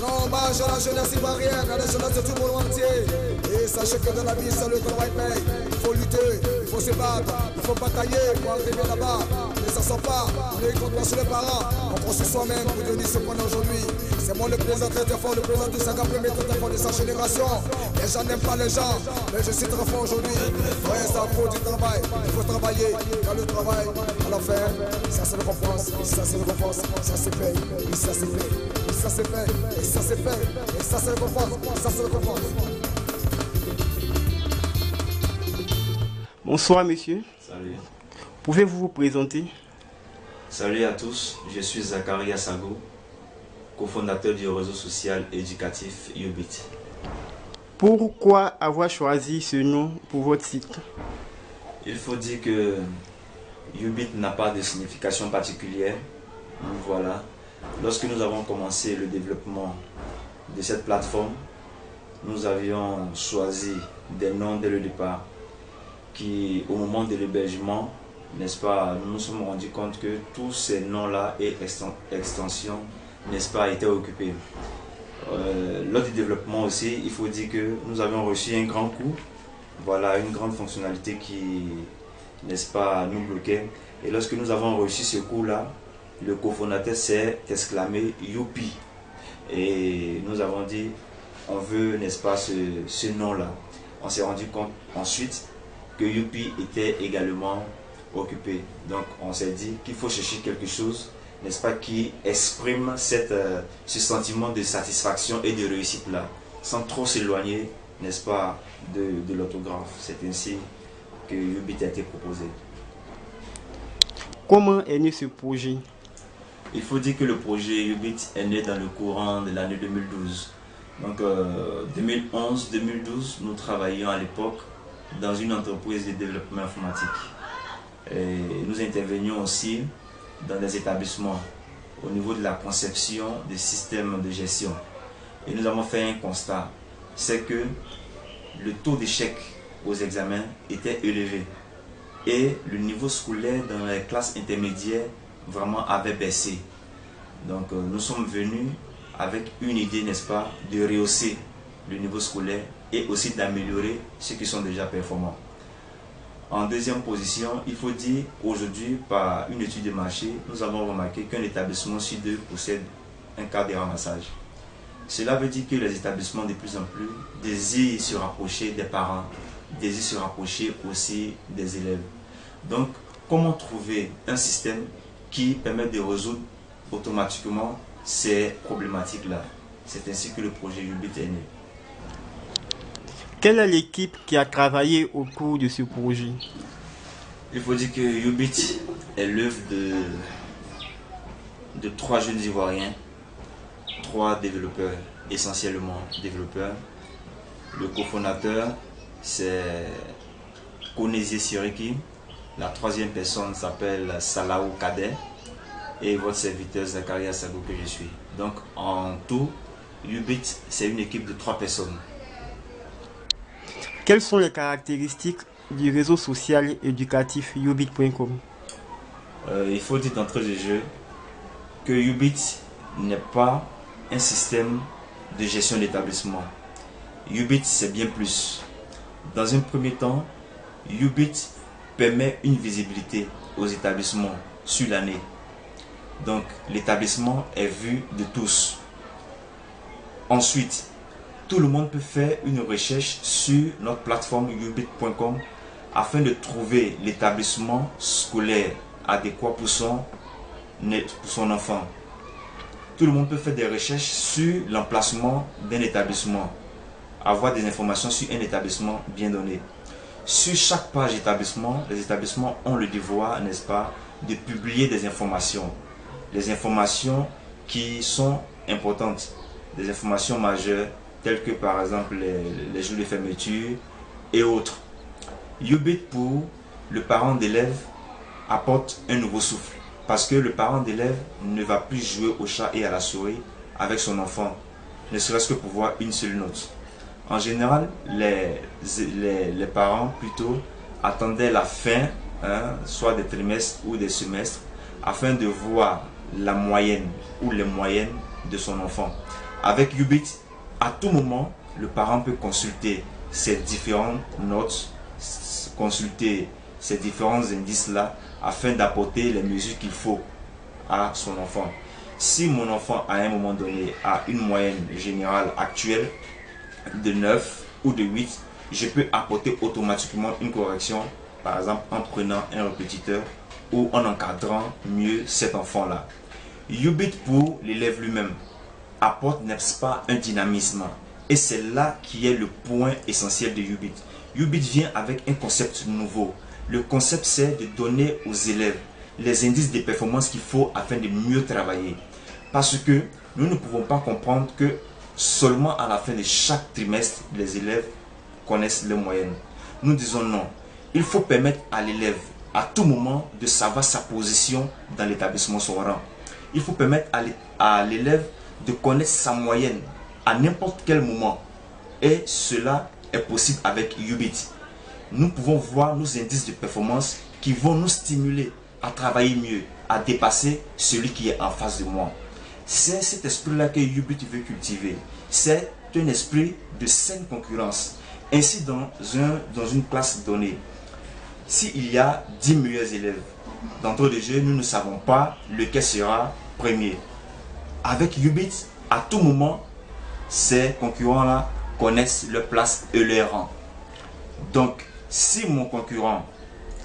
rend hommage à la jeunesse ivoirienne, à la jeunesse de tout le monde entier. Et sachez que dans la vie, seul le travail paye. Il faut lutter, il faut se battre, il faut batailler pour arriver là-bas. Mais ça sent pas, on est contre sur les parents. On construit soi-même pour devenir ce qu'on est aujourd'hui. C'est moi le président très fort, le président du Saga, premier très fort de sa génération. Les gens n'aiment pas les gens, mais je suis très fort aujourd'hui. Ouais, ça faut du travail, il faut travailler. Dans le travail, à la fin, ça se récompense, ça se récompense, ça se paye, et ça se fait, et ça se fait, et ça se fait, et ça se récompense, ça se récompense. Bonsoir monsieur. Salut. Pouvez-vous vous présenter? Salut à tous, je suis Zakaria Sago, cofondateur du réseau social éducatif Ubit. Pourquoi avoir choisi ce nom pour votre site? Il faut dire que Ubit n'a pas de signification particulière. Voilà. Lorsque nous avons commencé le développement de cette plateforme, nous avions choisi des noms dès le départ qui, au moment de l'hébergement, n'est-ce pas, nous nous sommes rendus compte que tous ces noms-là et extensions, n'est-ce pas, étaient occupés. Lors du développement aussi, il faut dire que nous avions reçu un grand coup, voilà, une grande fonctionnalité qui, n'est-ce pas, nous bloquait. Et lorsque nous avons reçu ce coup-là, le cofondateur s'est exclamé « Youpi ». Et nous avons dit, on veut, n'est-ce pas, ce nom-là. On s'est rendu compte ensuite que Youpi était également occupé. Donc on s'est dit qu'il faut chercher quelque chose, n'est-ce pas, qui exprime ce sentiment de satisfaction et de réussite là, sans trop s'éloigner, n'est-ce pas, de l'orthographe. C'est ainsi que Ubit a été proposé. Comment est né ce projet? Il faut dire que le projet Ubit est né dans le courant de l'année 2012. Donc 2011-2012, nous travaillions à l'époque dans une entreprise de développement informatique. Et nous intervenions aussi dans des établissements au niveau de la conception des systèmes de gestion. Et nous avons fait un constat, c'est que le taux d'échec aux examens était élevé et le niveau scolaire dans les classes intermédiaires vraiment avait baissé. Donc nous sommes venus avec une idée, n'est-ce pas, de rehausser le niveau scolaire et aussi d'améliorer ceux qui sont déjà performants. En deuxième position, il faut dire aujourd'hui, par une étude de marché, nous avons remarqué qu'un établissement sur deux possède un cadre de ramassage. Cela veut dire que les établissements de plus en plus désirent se rapprocher des parents, désirent se rapprocher aussi des élèves. Donc, comment trouver un système qui permet de résoudre automatiquement ces problématiques-là? C'est ainsi que le projet Ubit est né. Quelle est l'équipe qui a travaillé autour de ce projet? Il faut dire que Ubit est l'œuvre de 3 jeunes Ivoiriens, 3 développeurs, essentiellement développeurs. Le cofondateur, c'est Konézié Siriki. La troisième personne s'appelle Salaou Kader. Et votre serviteur Zakaria Sago que je suis. Donc en tout, Ubit, c'est une équipe de 3 personnes. Quelles sont les caractéristiques du réseau social éducatif ubit.com? Il faut dire d'entrée de jeu que Ubit n'est pas un système de gestion d'établissement. Ubit, c'est bien plus. Dans un premier temps, Ubit permet une visibilité aux établissements sur l'année. Donc l'établissement est vu de tous. Ensuite, tout le monde peut faire une recherche sur notre plateforme ubit.com afin de trouver l'établissement scolaire adéquat pour son enfant. Tout le monde peut faire des recherches sur l'emplacement d'un établissement, avoir des informations sur un établissement bien donné. Sur chaque page établissement, les établissements ont le devoir, n'est-ce pas, de publier des informations. Les informations qui sont importantes, des informations majeures, telles que par exemple les jours de fermeture et autres. Ubit pour le parent d'élève apporte un nouveau souffle parce que le parent d'élève ne va plus jouer au chat et à la souris avec son enfant, ne serait-ce que pour voir une seule note. En général, les parents plutôt attendaient la fin, soit des trimestres ou des semestres, afin de voir la moyenne ou les moyennes de son enfant. Avec Ubit, à tout moment, le parent peut consulter ces différentes notes, consulter ces différents indices-là afin d'apporter les mesures qu'il faut à son enfant. Si mon enfant à un moment donné a une moyenne générale actuelle de 9 ou de 8, je peux apporter automatiquement une correction, par exemple en prenant un répétiteur ou en encadrant mieux cet enfant-là. Ubit pour l'élève lui-même apporte, n'est-ce pas, un dynamisme. Et c'est là qui est le point essentiel de Ubit. Ubit vient avec un concept nouveau. Le concept, c'est de donner aux élèves les indices de performance qu'il faut afin de mieux travailler. Parce que nous ne pouvons pas comprendre que seulement à la fin de chaque trimestre, les élèves connaissent les moyennes. Nous disons non. Il faut permettre à l'élève à tout moment de savoir sa position dans l'établissement, son rang. Il faut permettre à l'élève de connaître sa moyenne à n'importe quel moment. Et cela est possible avec Ubit. Nous pouvons voir nos indices de performance qui vont nous stimuler à travailler mieux, à dépasser celui qui est en face de moi. C'est cet esprit-là que Ubit veut cultiver. C'est un esprit de saine concurrence. Ainsi, dans une classe donnée, s'il y a 10 meilleurs élèves, d'entrée de jeu, nous ne savons pas lequel sera premier. Avec Ubit, à tout moment, ces concurrents-là connaissent leur place et leur rang. Donc, si mon concurrent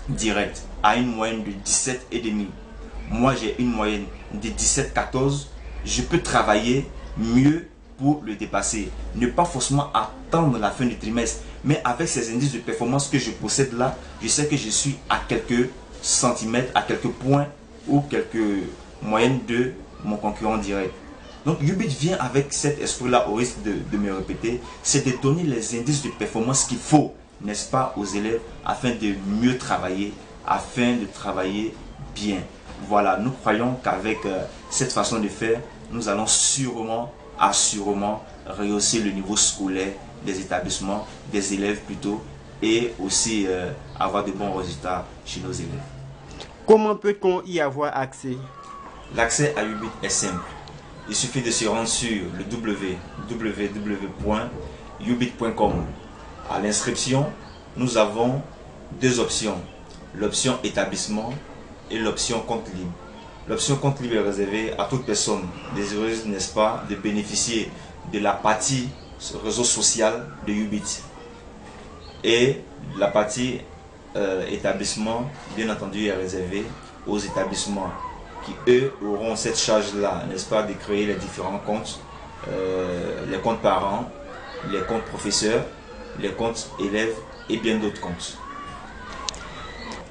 direct a une moyenne de 17,5, moi j'ai une moyenne de 17,14, je peux travailler mieux pour le dépasser. Ne pas forcément attendre la fin du trimestre, mais avec ces indices de performance que je possède là, je sais que je suis à quelques centimètres, à quelques points ou quelques moyennes de mon concurrent direct. Donc Ubit vient avec cet esprit-là, au risque de me répéter, c'est de donner les indices de performance qu'il faut, n'est-ce pas, aux élèves afin de mieux travailler, afin de travailler bien. Voilà, nous croyons qu'avec cette façon de faire, nous allons assurément rehausser le niveau scolaire des établissements, des élèves plutôt, et aussi avoir de bons résultats chez nos élèves. Comment peut-on y avoir accès? L'accès à Ubit est simple. Il suffit de se rendre sur le www.ubit.com. À l'inscription, nous avons deux options. L'option établissement et l'option compte libre. L'option compte libre est réservée à toute personne désireuse, n'est-ce pas, de bénéficier de la partie réseau social de Ubit. Et la partie établissement, bien entendu, est réservée aux établissements qui, eux, auront cette charge-là, n'est-ce pas, de créer les différents comptes, les comptes parents, les comptes professeurs, les comptes élèves et bien d'autres comptes.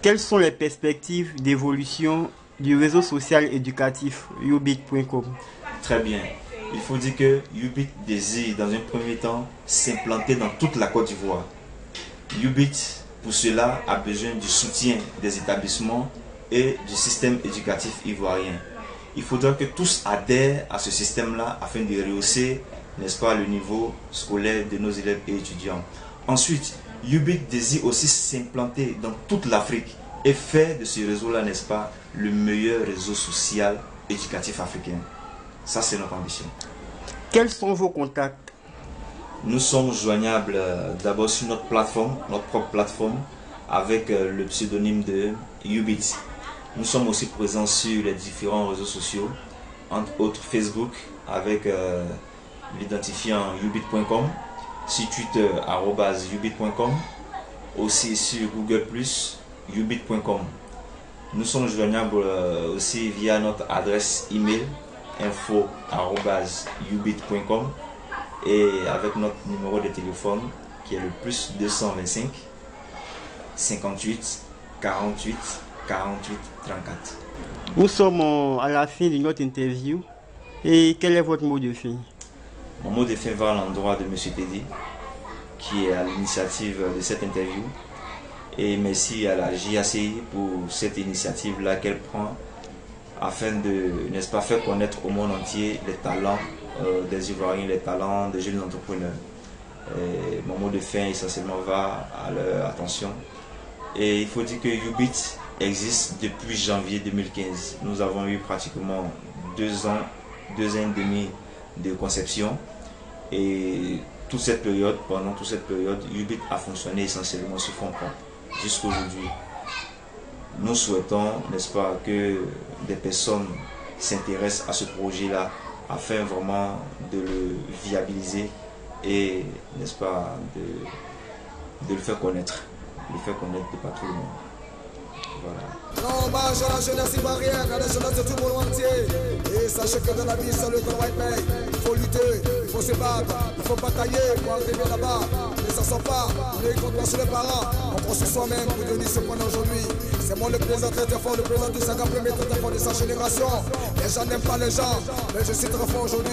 Quelles sont les perspectives d'évolution du réseau social éducatif ubit.com? Très bien. Il faut dire que Ubit désire dans un premier temps s'implanter dans toute la Côte d'Ivoire. Ubit, pour cela, a besoin du soutien des établissements et du système éducatif ivoirien. Il faudra que tous adhèrent à ce système-là afin de rehausser, n'est-ce pas, le niveau scolaire de nos élèves et étudiants. Ensuite, Ubit désire aussi s'implanter dans toute l'Afrique et faire de ce réseau-là, n'est-ce pas, le meilleur réseau social éducatif africain. Ça, c'est notre ambition. Quels sont vos contacts? Nous sommes joignables d'abord sur notre plateforme, notre propre plateforme, avec le pseudonyme de Ubit. Nous sommes aussi présents sur les différents réseaux sociaux, entre autres Facebook, avec l'identifiant ubit.com, sur Twitter, @ubit.com, aussi sur Google+, ubit.com. Nous sommes joignables aussi via notre adresse email info@ubit.com et avec notre numéro de téléphone qui est le plus 225 58 48 48 34. Nous sommes à la fin de notre interview. Et quel est votre mot de fin? Mon mot de fin va à l'endroit de M. Teddy, qui est à l'initiative de cette interview. Et merci à la JACI pour cette initiative-là qu'elle prend afin de, n'est-ce pas, faire connaître au monde entier les talents des Ivoiriens, les talents des jeunes entrepreneurs. Et mon mot de fin essentiellement va à leur attention. Et il faut dire que Ubit existe depuis janvier 2015. Nous avons eu pratiquement 2 ans et demi de conception. Et pendant toute cette période, Ubit a fonctionné essentiellement sur fonds propres jusqu'à aujourd'hui. Nous souhaitons, n'est-ce pas, que des personnes s'intéressent à ce projet-là afin vraiment de le viabiliser et, n'est-ce pas, de le faire connaître de par tout le monde. Voilà. Non, hommage à la jeunesse ivoirienne, à la jeunesse de tout le monde entier. Et sachez que dans la vie, seul le travail paye. Il faut lutter, il faut se battre, il faut batailler pour arriver là-bas. Mais ça ne sort pas, on ne compte pas sur les parents. On pense sur soi-même pour devenir ce qu'on est aujourd'hui. C'est moi le président très fort, le président du 50 premier très fort de sa génération. Les gens n'aiment pas les gens, mais je suis très fort aujourd'hui.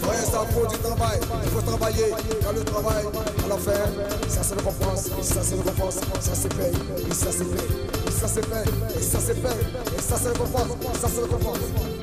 Ouais, ça faut du travail, il faut travailler. Dans le travail, à la fin, ça c'est le récompense, et ça c'est le récompense, ça c'est fait, et ça c'est fait. Et ça c'est fait, et ça c'est fait, et ça c'est le récompense, ça c'est le récompense.